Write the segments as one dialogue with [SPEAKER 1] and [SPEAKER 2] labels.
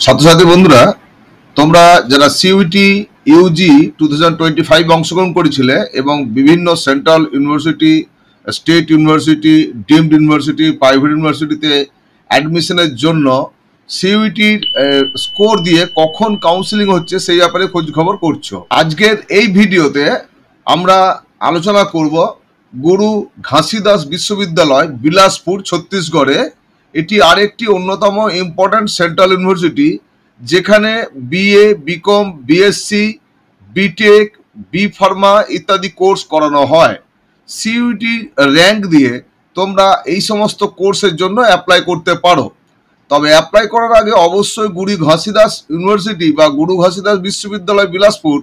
[SPEAKER 1] ছাত্রছাত্রী বন্ধুরা, তোমরা যারা সিইউটি ইউজি 2025 অংশগ্রহণ করেছিলে এবং বিভিন্ন central university, state university, deemed university, private ইউনিভার্সিটিতে অ্যাডমিশনের জন্য সিইউটির স্কোর দিয়ে কখন কাউন্সিলিং হচ্ছে সেই ব্যাপারে খোঁজ খবর করছো। আজকের এই ভিডিওতে আমরা আলোচনা করব গুরু ঘাসিদাস বিশ্ববিদ্যালয়, বিলাসপুর, ছত্তিশগড়ে। এটি আরেকটি অন্যতম ইম্পর্ট্যান্ট সেন্ট্রাল ইউনিভার্সিটি, যেখানে BA, BCom, BSc, BTech, B pharma ইত্যাদি কোর্স করানো হয়। সিইউটি র্যাঙ্ক দিয়ে তোমরা এই সমস্ত কোর্সের জন্য অ্যাপ্লাই করতে পারো। তবে অ্যাপ্লাই করার আগে অবশ্যই গুরু ঘাসিদাস ইউনিভার্সিটি বা গুরু ঘাসিদাস বিশ্ববিদ্যালয় বিলাসপুর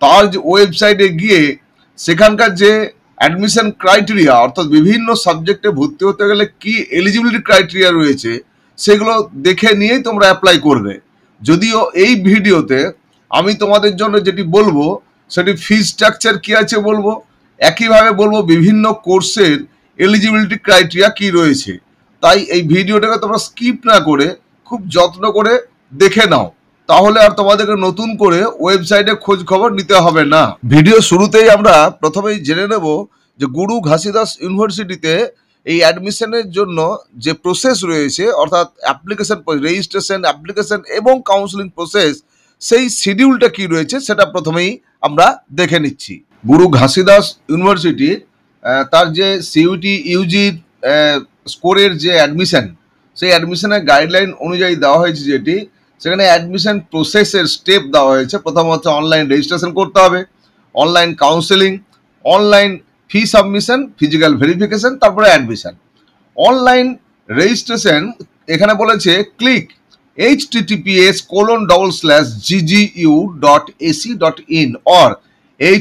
[SPEAKER 1] তার যে ওয়েবসাইটে গিয়ে সেখানকার যে অ্যাডমিশন ক্রাইটেরিয়া, অর্থাৎ বিভিন্ন সাবজেক্টে ভর্তি হতে গেলে কি এলিজিবিলিটি ক্রাইটেরিয়া রয়েছে সেগুলো দেখে নিয়েই তোমরা অ্যাপ্লাই করবে। যদিও এই ভিডিওতে আমি তোমাদের জন্য যেটি বলবো সেটি ফিজ স্ট্রাকচার কি আছে বলবো, একইভাবে বলবো বিভিন্ন কোর্সের এলিজিবিলিটি ক্রাইটেরিয়া কি রয়েছে। তাই এই ভিডিওটাকে তোমরা স্কিপ না করে খুব যত্ন করে দেখে নাও, তাহলে আর তোমাদেরকে নতুন করে ওয়েবসাইটে খোঁজ খবর নিতে হবে না। ভিডিও শুরুতেই আমরা প্রথমেই জেনে নেব যে গুরু ঘাসিদাস ইউনিভার্সিটিতে এই অ্যাডমিশনের জন্য যে প্রসেস রয়েছে, অর্থাৎ অ্যাপ্লিকেশন, রেজিস্ট্রেশন, অ্যাপ্লিকেশন এবং কাউন্সিলিং প্রসেস, সেই শিডিউলটা কি রয়েছে সেটা প্রথমেই আমরা দেখে নিচ্ছি। গুরু ঘাসিদাস ইউনিভার্সিটি তার যে সিইউটি ইউজির স্কোরের যে অ্যাডমিশন, সেই অ্যাডমিশনের গাইডলাইন অনুযায়ী দেওয়া হয়েছে যেটি, সেখানে অ্যাডমিশন প্রসেসের স্টেপ দেওয়া হয়েছে। প্রথমত অনলাইন রেজিস্ট্রেশন করতে হবে, online counselling, online fee submission, physical verification, তারপরে অ্যাডমিশন। অনলাইন রেজিস্ট্রেশন এখানে বলেছে ক্লিক https://ggu.ac.in or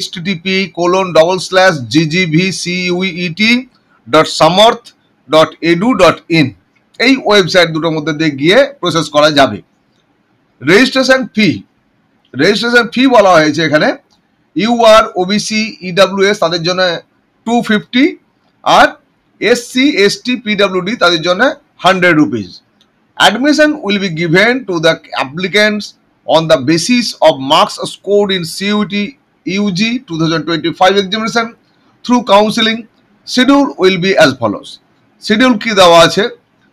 [SPEAKER 1] http://ggbcuet.samarth.edu.in এই ওয়েবসাইট দুটোর মধ্যে দিয়ে গিয়ে প্রসেস করা যাবে। রেজিস্ট্রেশন ফি বলা হয়েছে এখানে ইউআর, ওবিসি, ইডাব্লিউএস তাদের জন্য 250, আর এসসি, এসটি, পিডাব্লিউডি তাদের জন্য 100 rupees. Admission will be given to the applicants on the basis of marks scored in CUET UG 2025 examination through counseling. Schedule will be as follows. Schedule কি দেওয়া আছে,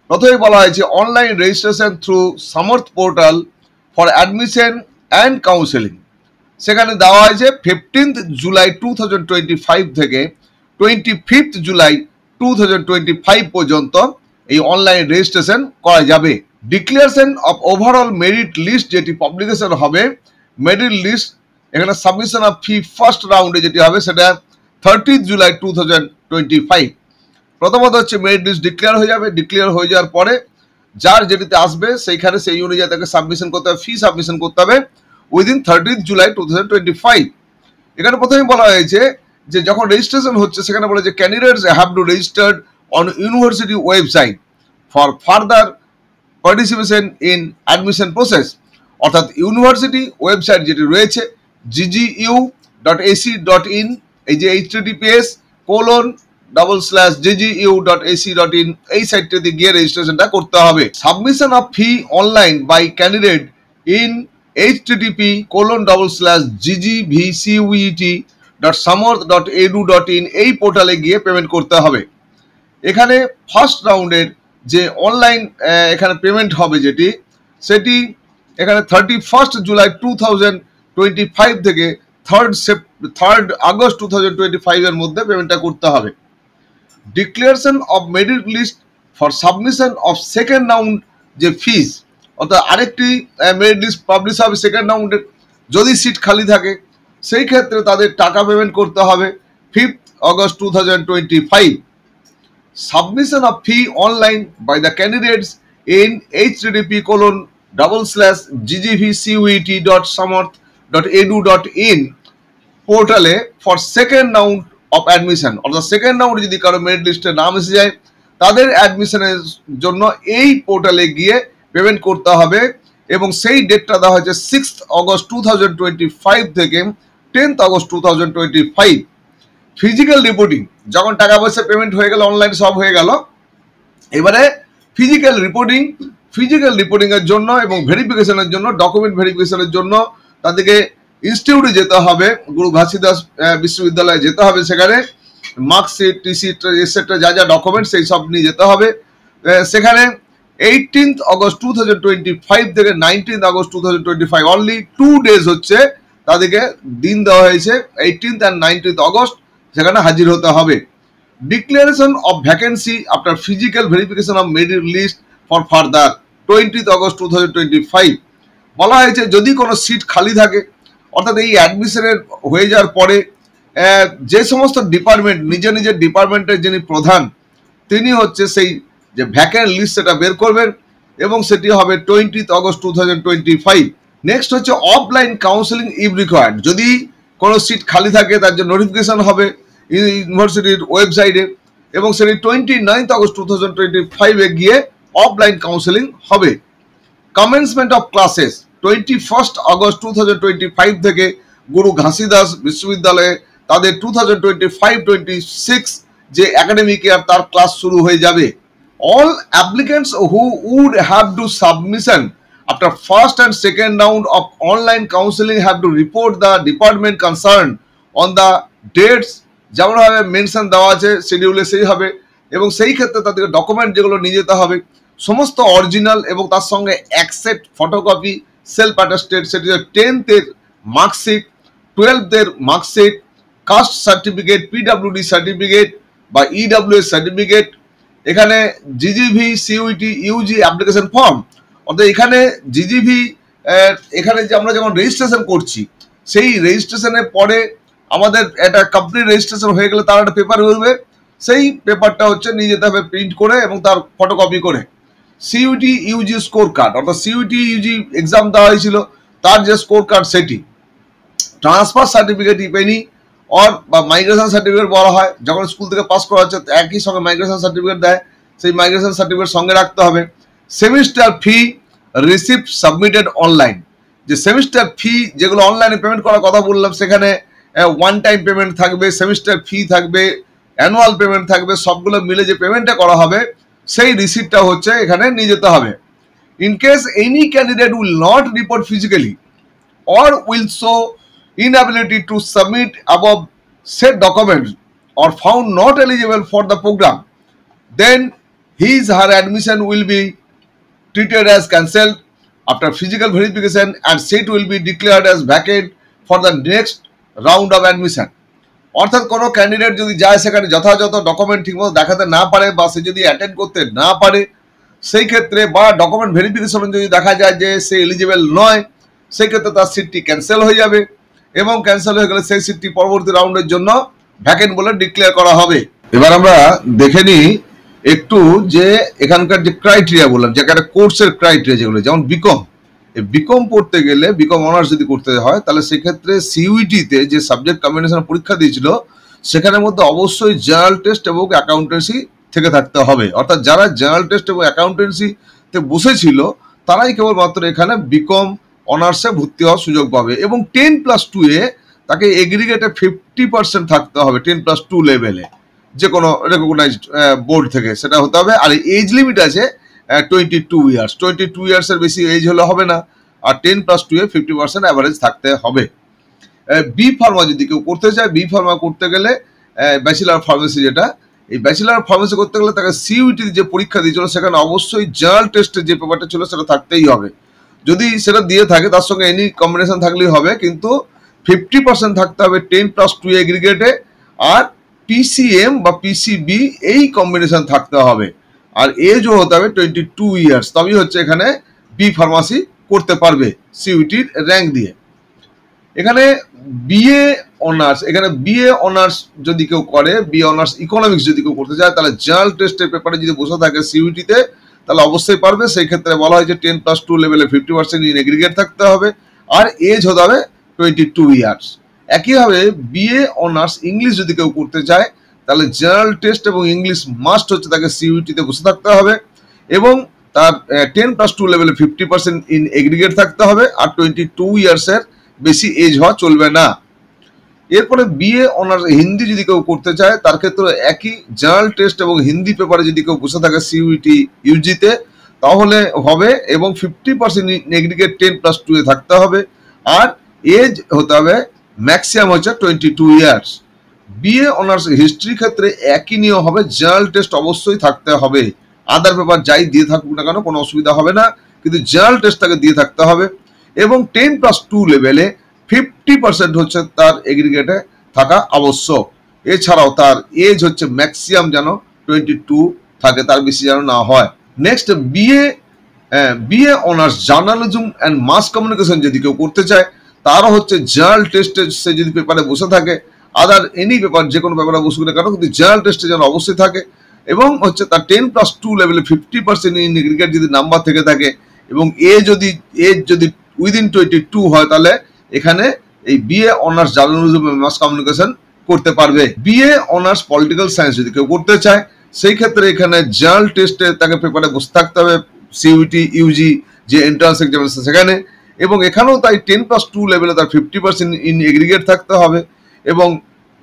[SPEAKER 1] প্রথমে বলা হয়েছে অনলাইন রেজিস্ট্রেশন থ্রু সামর্থ portal for admission and counselling. সেখানে দেওয়া হয়েছে 15th জুলাই 2025 থেকে 25th জুলাই 2025 পর্যন্ত এই অনলাইন রেজিস্ট্রেশন করা যাবে। Declaration of overall merit list যেটি পাবলিকেশন হবে, মেরিট লিস্ট এখানে সাবমিশন অফ ফি ফার্স্ট রাউন্ডে যেটি হবে সেটা 30th জুলাই 2025। প্রথমত হচ্ছে মেরিট লিস্ট ডিক্লেয়ার হয়ে যাবে। ডিক্লেয়ার হয়ে যাওয়ার পরে যার যেটিতে আসবে সেইখানে সেই অনুযায়ী তাকে সাবমিশন করতে হবে, ফি সাবমিশন করতে হবে উইদিন 30th জুলাই 2025। এখানে প্রথমেই বলা হয়েছে যে যখন রেজিস্ট্রেশন হচ্ছে সেখানে বলে যে candidates have to registered on university website for further participation in admission process, অর্থাৎ ইউনিভার্সিটি ওয়েবসাইট যেটি রয়েছে ggu.ac.in, এই যে https://ggu.ac.in এই সাইটটাতে গিয়ে রেজিস্ট্রেশনটা করতে হবে। Submission of fee online by candidate in http://ggbcuet.samarth.edu.in এই পোর্টালে গিয়ে পেমেন্ট করতে হবে। এখানে ফার্স্ট রাউন্ডের যে অনলাইন এখানে পেমেন্ট হবে যেটি, সেটি এখানে 31st জুলাই 2025 থেকে 3rd আগস্ট 2025 এর মধ্যে পেমেন্টটা করতে হবে। Declaration of merit list for submission of second round যে ফিজ, অর্থাৎ আরেকটি মেরিট লিস্ট পাবলিশ হবে সেকেন্ড রাউন্ডের, যদি সিট খালি থাকে সেই ক্ষেত্রে তাদের টাকা পেমেন্ট করতে হবে 5th August 2025। Submission of fee online by the candidates in http://ggbcuet.samarth.edu.in পোর্টালে for second round of admission, অর্থাৎ সেকেন্ড রাউন্ডে যদি কারো মেরিট লিস্টে নাম এসে যায় তাদের অ্যাডমিশনের জন্য এই পোর্টালে গিয়ে পেমেন্ট করতে হবে। এবং সেই ডেটটা দেওয়া হয়েছে 6th August 2025 থেকে 10th August 2025। ফিজিক্যাল রিপোর্টিং, যখন টাকা পয়সা পেমেন্ট হয়ে গেল, অনলাইন সব হয়ে গেল, এবারে ফিজিক্যাল রিপোর্টিং ফিজিক্যাল রিপোর্টিং এর জন্য এবং ভেরিফিকেশনের জন্য, ডকুমেন্ট ভেরিফিকেশনের জন্য তাদেরকে ইনস্টিটিউটে যেতে হবে, গুরু ঘাসিদাস বিশ্ববিদ্যালয়ে যেতে হবে। সেখানে মার্কশিট, টিসি, এটসেট্রা যা যা ডকুমেন্ট সেই সব নিয়ে যেতে হবে। সেখানে 18th August 2025 থেকে 19th August 2025 অনলি 2 days হচ্ছে তাদেরকে দিন দেওয়া হয়েছে, 18th and 19th August সেখানে হাজির হতে হবে। Declaration of vacancy after physical verification of merit list for further 20th August 2025 বলা হয়েছে যদি কোনো সিট খালি থাকে, অর্থাৎ এই অ্যাডমিশনের হয়ে যাওয়ার পরে যে সমস্ত ডিপার্টমেন্ট নিজের নিজের ডিপার্টমেন্টের যিনি প্রধান তিনি হচ্ছে সেই যে ভ্যাকেন্ট লিস্ট সেটা বের করবেন এবং সেটি হবে 20th August 2025। নেক্সট হচ্ছে অফলাইন কাউন্সেলিং ইফ রিকোয়ার্ড, যদি কোনো সিট খালি থাকে তার জন্য নোটিফিকেশন হবে ইউনিভার্সিটির ওয়েবসাইটে এবং সেটি 29th August 2025 গিয়ে অফলাইন কাউন্সেলিং হবে। Commencement of classes 21st August 2025 থেকে গুরু ঘাসিদাস বিশ্ববিদ্যালয়ে তাদের 2025-26 যে একাডেমিক ইয়ার তার ক্লাস শুরু হয়ে যাবে। All applicants who would have to submission after first and second round of online counseling have to report the department concerned on the dates যেমনভাবে mention দেওয়া আছে শিডিউলে সেই হবে এবং সেই ক্ষেত্রে তাদেরকে ডকুমেন্ট যেগুলো নিয়ে যেতে হবে সমস্ত অরিজিনাল এবং তার সঙ্গে এক সেট ফটোকপি সেলফ অ্যাটেস্টেড, সেটি 10th এর মার্কশিট, 12th এর মার্কশিট, কাস্ট সার্টিফিকেট, পিডব্লিউডি সার্টিফিকেট বা ইডব্লিউএস সার্টিফিকেট, এখানে GGV, CUET, UG application form. অর্থাৎ এখানে জিজিভি এখানে যে আমরা যখন রেজিস্ট্রেশন করছি সেই রেজিস্ট্রেশনের পরে আমাদের একটা কমপ্লিট রেজিস্ট্রেশন হয়ে গেলে তার একটা পেপার বেরোবে, সেই পেপারটা হচ্ছে নিয়ে যেতে হবে প্রিন্ট করে এবং তার ফটোকপি করে। সিইউটি ইউজি স্কোর কার্ড, অর্থাৎ সিইউটি ইউজি এক্সাম দেওয়া হয়েছিল তার যে স্কোর কার্ড সেটি। Transfer certificate if any or বা মাইগ্রেশন সার্টিফিকেট বলা হয়, যখন স্কুল থেকে পাস করা হচ্ছে একই সঙ্গে মাইগ্রেশন সার্টিফিকেট দেয়, সেই মাইগ্রেশন সার্টিফিকেট সঙ্গে রাখতে হবে। Semester fee receipt submitted online, যে সেমিস্টার ফি যেগুলো অনলাইনে পেমেন্ট করার কথা বললাম সেখানে ওয়ান টাইম পেমেন্ট থাকবে, সেমিস্টার ফি থাকবে, অ্যানুয়াল পেমেন্ট থাকবে, সবগুলো মিলে যে পেমেন্টটা করা হবে সেই রিসিপ্টটা হচ্ছে এখানে নিয়ে যেতে হবে। In case any candidate will not report physically or will show inability to submit above said documents or found not eligible for the program, then her admission will be treated as cancelled after physical verification and seat will be declared as vacant for the next round of admission। অর্থাৎ কোনো candidate যদি যায় সেখানে যথাযথ document ঠিকমতো দেখাতে না পারে বা সে যদি অ্যাটেন্ড করতে না পারে সেই ক্ষেত্রে বা ডকুমেন্ট ভেরিফিকেশন যদি দেখা যায় যে সে এলিজিবল নয় সেই ক্ষেত্রে তার সিটটি ক্যান্সেল হয়ে যাবে এবং ক্যান্সেল হয়ে গেলে সেই সিটটি পরবর্তী রাউন্ডের জন্য ভ্যাকেন্ট বলে ডিক্লেয়ার করা হবে। এবার আমরা দেখে নিই একটু যে এখানকার যে ক্রাইটেরিয়া বললাম, যেখানে কোর্সের ক্রাইটেরিয়া যেগুলো, যেমন বিকম, বিকম পড়তে গেলে বিকম অনার্স যদি করতে হয় তাহলে সেক্ষেত্রে সিইউটিতে যে সাবজেক্ট কম্বিনেশন পরীক্ষা দিয়েছিল সেখানের মধ্যে অবশ্যই জেনারেল টেস্ট এবং অ্যাকাউন্টেন্সি থেকে থাকতে হবে। অর্থাৎ যারা জেনারেল টেস্ট এবং অ্যাকাউন্টেন্সিতে বসেছিল তারাই কেবলমাত্র এখানে বিকম অনার্সে ভর্তি হওয়ার সুযোগ পাবে এবং 10+2 তাকে এগ্রিগেটে 50% থাকতে হবে 10+2 লেভেলে যে কোনো রেকগনাইজড বোর্ড থেকে সেটা হতে হবে। আর এজ লিমিট আছে 22 ইয়ার্স, 22 ইয়ার্সের বেশি এজ হলে হবে না, আর 10+2 50% অ্যাভারেজ থাকতে হবে। বি ফার্মা যদি কেউ করতে চায়, বি ফার্মা করতে গেলে ব্যাচেলার ফার্মেসি, যেটা এই ব্যাচেলার ফার্মেসি করতে গেলে তাকে সিইউটি যে পরীক্ষা দিয়েছিল সেখানে অবশ্যই জেনারেল টেস্টের যে পেপারটা ছিল সেটা থাকতেই হবে। যদি সেটা দিয়ে থাকে তার সঙ্গে এনি কম্বিনেশন থাকলেই হবে, কিন্তু 50% থাকতে হবে 10+2 এগ্রিগেটে, আর পিসিএম বা পিসিবি এই কম্বিনেশন থাকতে হবে, আর এজও হতে হবে 22 ইয়ার্স, তবেই হচ্ছে এখানে বি ফার্মাসি করতে পারবে সিইউটির র্যাঙ্ক দিয়ে। এখানে বিএ অনার্স, এখানে বিএ অনার্স যদি কেউ করে, বিএ অনার্স ইকোনমিক্স যদি কেউ করতে চায় তাহলে জেনারেল টেস্টের পেপারে যদি বসে থাকে সিইউটিতে তাহলে অবশ্যই পারবে। সেই ক্ষেত্রে বলা হয়েছে 10+2 লেভেলে 50% ইন এগ্রিগেট থাকতে হবে আর এজ হতে হবে 22 ইয়ার্স। একইভাবে বিএ অনার্স ইংলিশ যদি কেউ করতে চায় তাহলে জেনারেল টেস্ট এবং ইংলিশ মাস্ট হচ্ছে তাকে সিইউটিতে বসে থাকতে হবে এবং তার 10+2 লেভেলে 50% ইন এগ্রিগেট থাকতে হবে আর 22 ইয়ার্সের বেশি এজ হওয়া চলবে না। এরপরে বিএ অনার্স হিন্দি যদি কেউ করতে চায় তার ক্ষেত্রে একই জেনারেল টেস্ট এবং হিন্দি পেপারে যদি কেউ বসে থাকে সিইউটি ইউজিতে তাহলে হবে, এবং 50% এগ্রিগেট 10+2 এ থাকতে হবে, আর এজ হতে হবে ম্যাক্সিমাম হচ্ছে 22 ইয়ার্স। বিএ অনার্স হিস্ট্রি ক্ষেত্রে একই নিয়ম হবে, জার্নাল টেস্ট অবশ্যই থাকতে হবে। আদার পেপার যাই দিয়ে থাকুক না কেন কোনো অসুবিধা হবে না, কিন্তু জার্নাল টেস্ট তাকে দিয়ে থাকতে হবে। এবং 10+2 লেভেলে 50% হচ্ছে তার এগ্রিগেটে থাকা আবশ্যক। এছাড়াও তার এজ হচ্ছে ম্যাক্সিমাম যেন 22 থাকে, তার বেশি যেন না হয়। Next BA honours journalism and mass communication যদি কেউ করতে চায়, তারও হচ্ছে জার্নাল টেস্টে সে যদি পেপারে বসে থাকে, আদার এনি পেপার যে কোনো পেপারে বসুক না কেন, কিন্তু জার্নাল টেস্টে যেন অবশ্যই থাকে। এবং হচ্ছে তার 10+2 লেভেলে 50% ইন এগ্রিগেট যদি নাম্বার থেকে থাকে, এবং এজ যদি উইদিন 22 হয়, তাহলে এখানে এই বিএ অনার্স জার্নালিজম এবং মাস কমিউনিকেশন করতে পারবে। বিএ অনার্স পলিটিক্যাল সায়েন্স যদি কেউ করতে চায়, সেই ক্ষেত্রে এখানে জার্নাল টেস্টে তাকে পেপারে বসে থাকতে হবে, সিইউটি ইউজি যে এন্ট্রান্স এক্সামিনেশন সেখানে, এবং এখানেও তাই 10+2 লেভেলে তার 50% ইন এগ্রিগেট থাকতে হবে। এবং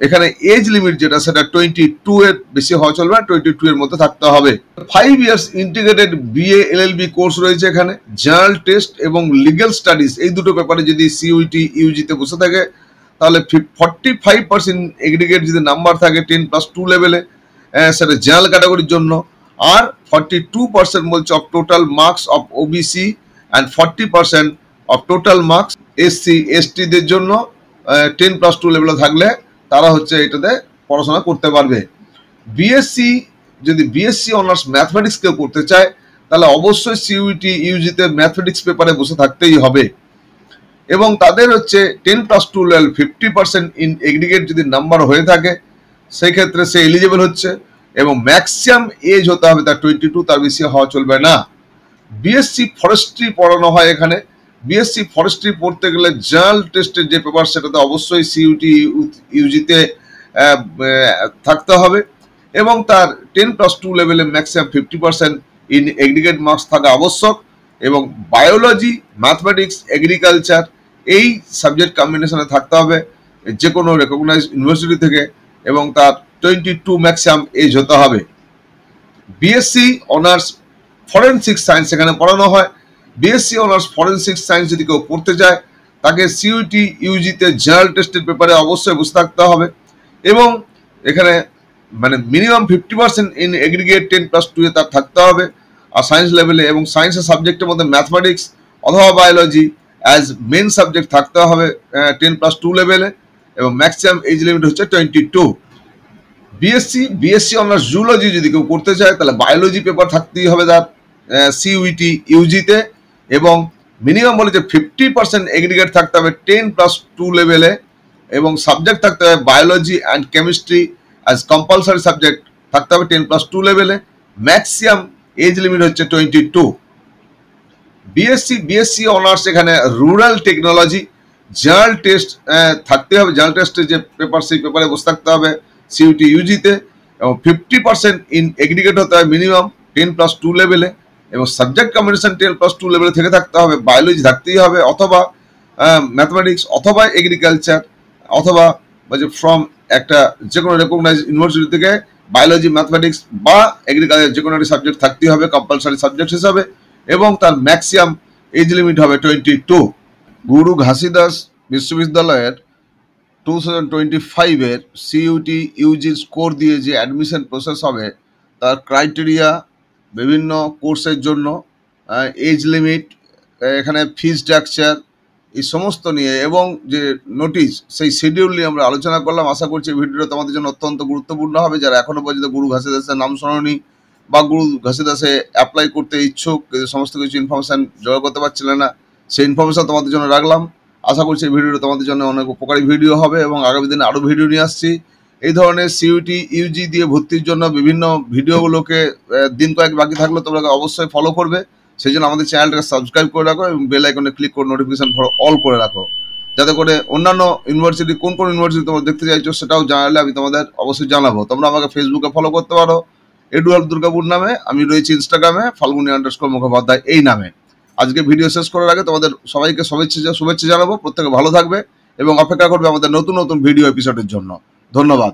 [SPEAKER 1] এখানে এজ লিমিট যেটা সেটা 22 এর বেশি হওয়া চলবে না, 22 এর মধ্যে থাকতে হবে। 5 years integrated BA LLB course রয়েছে এখানে। জার্নাল টেস্ট এবং লিগ্যাল স্টাডিজ এই দুটো পেপারে যদি সিইউটি ইউজিতে বসে থাকে, তাহলে 45% এগ্রিগেট যদি নাম্বার থাকে 10+2 লেভেলে, সেটা জেনারেল ক্যাটাগরির জন্য, আর 42% বলছে of total marks of OBC and 40% of total marks SC এসটিদের জন্য 10+2 লেভেলে থাকলে তারা হচ্ছে এটাতে পড়াশোনা করতে পারবে। বিএসসি অনার্স ম্যাথমেটিক্স কেউ করতে চায়, তাহলে অবশ্যই সিইউটি ইউজিতে ম্যাথমেটিক্স পেপারে বসে থাকতেই হবে। এবং তাদের হচ্ছে 10+2 লেভেল 50% ইন এগ্রিগেট যদি নাম্বার হয়ে থাকে, সেই ক্ষেত্রে সে এলিজিবল হচ্ছে, এবং ম্যাক্সিমাম এজ হতে হবে তার 22, তার বেশি হওয়া চলবে না। বিএসসি ফরেস্ট্রি পড়ানো হয় এখানে। বিএসসি ফরেস্ট্রি পড়তে গেলে জার্নাল টেস্টের যে পেপার সেটাতে অবশ্যই সিইউটি ইউজিতে থাকতে হবে, এবং তার 10+2 লেভেলে ম্যাক্সিমাম 50% ইন এগ্রিগেট মার্কস থাকা আবশ্যক। এবং বায়োলজি, ম্যাথমেটিক্স, এগ্রিকালচার এই সাবজেক্ট কম্বিনেশনে থাকতে হবে যে কোনো রেকগনাইজড ইউনিভার্সিটি থেকে, এবং তার 22 ম্যাক্সিমাম এজ হতে হবে। বিএসসি অনার্স ফরেনসিক সায়েন্স এখানে পড়ানো হয়। বিএসসি অনার্স ফরেনসিক সায়েন্স যদি কেউ পড়তে চায়, তাকে সিইউটি ইউজিতে জার্নাল টেস্টের পেপারে অবশ্যই বসে থাকতে হবে, এবং এখানে মানে মিনিমাম 50% ইন এগ্রিগেট 10+2 এ তার থাকতে হবে আর সায়েন্স লেভেলে, এবং সায়েন্সের সাবজেক্টের মধ্যে ম্যাথমেটিক্স অথবা বায়োলজি অ্যাজ মেন সাবজেক্ট থাকতে হবে 10+2 লেভেলে, এবং ম্যাক্সিমাম এজ লিমিট হচ্ছে 22। বিএসসি অনার্স জুলজি যদি কেউ করতে চায়, তাহলে বায়োলজি পেপার থাকতেই হবে তার সিইউটি ইউজিতে, এবং মিনিমাম বলেছে 50% এগ্রিগেট থাকতে হবে 10+2 লেভেলে, এবং সাবজেক্ট থাকতে হবে biology and chemistry as compulsory subject থাকতে হবে 10+2 লেভেলে, ম্যাক্সিমাম এজ লিমিট হচ্ছে 22। বিএসসি অনার্স এখানে রুরাল টেকনোলজি, জার্নাল টেস্ট থাকতে হবে, জার্নাল টেস্টের যে পেপার সেই পেপারে বসে থাকতে হবে সিইউটি ইউজিতে, এবং 50% ইন এগ্রিগেট হতে হবে মিনিমাম 10+2 লেভেলে, এবং সাবজেক্ট কম্বিনেশন 10+2 লেভেলে থেকে থাকতে হবে, বায়োলজি থাকতেই হবে, অথবা ম্যাথমেটিক্স অথবা এগ্রিকালচার, অথবা ফ্রম একটা যে কোনো রেকগনাইজ ইউনিভার্সিটি থেকে বায়োলজি, ম্যাথমেটিক্স বা এগ্রিকালচার যে কোনো একটি সাবজেক্ট থাকতেই হবে কম্পালসারি সাবজেক্ট হিসাবে, এবং তার ম্যাক্সিমাম এজ লিমিট হবে 22। গুরু ঘাসিদাস বিশ্ববিদ্যালয়ের 2025-এর সিইউটি ইউজির স্কোর দিয়ে যে অ্যাডমিশন প্রসেস হবে, তার ক্রাইটেরিয়া বিভিন্ন কোর্সের জন্য, এজ লিমিট, এখানে ফি স্ট্রাকচার এই সমস্ত নিয়ে, এবং যে নোটিশ সেই শিডিউল নিয়ে আমরা আলোচনা করলাম। আশা করছি এই ভিডিওটা তোমাদের জন্য অত্যন্ত গুরুত্বপূর্ণ হবে। যারা এখনও পর্যন্ত গুরু ঘাসিদাসের নাম শোনোনি বা গুরু ঘাসিদাসে অ্যাপ্লাই করতে ইচ্ছুক, সমস্ত কিছু ইনফরমেশান জোগাড় করতে পারছিলে না, সেই ইনফরমেশান তোমাদের জন্য রাখলাম। আশা করছি এই ভিডিওটা তোমাদের জন্য অনেক উপকারী ভিডিও হবে, এবং আগামী দিনে আরও ভিডিও নিয়ে আসছি। এই ধরনের সিইউটি ইউজি দিয়ে ভর্তির জন্য বিভিন্ন ভিডিওগুলোকে দিন কয়েক বাকি থাকলে তোমরা অবশ্যই ফলো করবে। সেই জন্য আমাদের চ্যানেলটাকে সাবস্ক্রাইব করে রাখো, এবং বেল আইকনে ক্লিক করে নোটিফিকেশন ফর অল করে রাখো, যাতে করে অন্যান্য ইউনিভার্সিটি কোন ইউনিভার্সিটি তোমরা দেখতে চাইছো সেটাও জানালে আমি তোমাদের অবশ্যই জানাবো। তোমরা আমাকে ফেসবুকে ফলো করতে পারো এডুয়ার্ড দুর্গাপুর নামে, আমি রয়েছি ইনস্টাগ্রামে falguni_মুখোপাধ্যায় এই নামে। আজকে ভিডিও শেষ করার আগে তোমাদের সবাইকে শুভেচ্ছা জানাবো। প্রত্যেকে ভালো থাকবে এবং অপেক্ষা করবে আমাদের নতুন ভিডিও এপিসোডের জন্য। ধন্যবাদ।